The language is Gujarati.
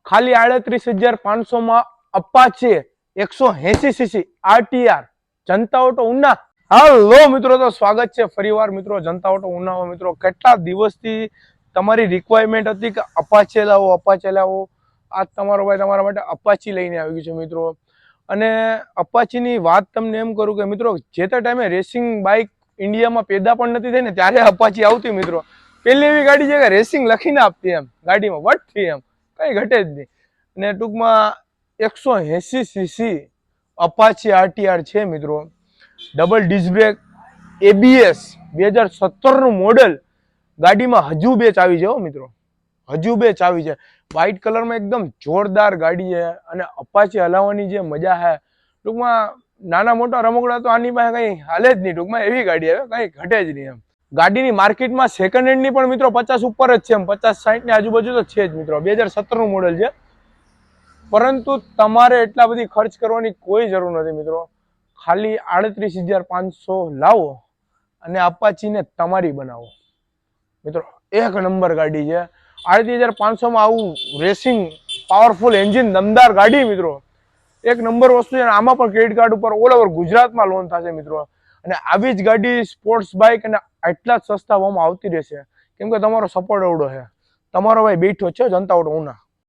ખાલી 38,500 માં અપાચે 180 સીસી RTR જનતા ઓટો ઉના। હાલો મિત્રો, તો સ્વાગત છે ફરીવાર મિત્રો જનતા ઓટો ઉનામાં। મિત્રો કેટલા દિવસથી તમારી રિક્વાયરમેન્ટ હતી કે અપાચે લાવો। આજ તમારો ભાઈ તમારા માટે અપાચી લઈને આવી ગયો છે મિત્રો। અને અપાચીની વાત તમને એમ કરું કે મિત્રો જે તે ટાઈમે રેસિંગ બાઇક ઇન્ડિયામાં પેદા પણ નથી થઈ ને ત્યારે અપાચી આવતી મિત્રો। પહેલી એવી ગાડી છે કે રેસિંગ લખીને આપતી, એમ ગાડીમાં વટથી એમ કઈ ઘટે જ નહીં। અને ટૂંકમાં 180 સીસી અપાચી RTR છે મિત્રો। ડબલ ડિસ્ક બ્રેક, ABS 2017 નું મોડેલ। ગાડીમાં હજુ બે ચાવી છે મિત્રો, હજુ બે ચાવી છે। વ્હાઇટ કલરમાં એકદમ જોરદાર ગાડી છે અને અપાચી હલાવવાની જે મજા છે, ટૂંકમાં નાના મોટા રમકડા તો આની પાસે કઈ હાલે જ નહીં। ટૂંકમાં એવી ગાડી આવે કઈ ઘટે જ નહીં એમ। ગાડીની માર્કેટમાં સેકન્ડ હેન્ડ ની પણ મિત્રો 50 ઉપર જ છે, એમ 50-60 ની આજુબાજુ તો છે જ મિત્રો। 2017 નું મોડેલ છે, પરંતુ તમારે એટલા બધી ખર્ચ કરવાની કોઈ જરૂર નથી મિત્રો। ખાલી 38,500 લાવો અને અપાચીને તમારી બનાવો મિત્રો। એક નંબર ગાડી છે। 38,500 માં આવું રેસિંગ પાવરફુલ એન્જિન દમદાર ગાડી મિત્રો, એક નંબર વસ્તુ છે। આમાં પણ ક્રેડિટ કાર્ડ ઉપર ઓલ ઓવર ગુજરાતમાં લોન થશે મિત્રો। અને આવી જ ગાડી સ્પોર્ટ્સ બાઇક અને આટલા જ સસ્તા ભાવમાં આવતી રહેશે, કેમ કે તમારો સપોર્ટ એવડો છે। તમારો ભાઈ બેઠો છે જનતા ઓટો ઉના।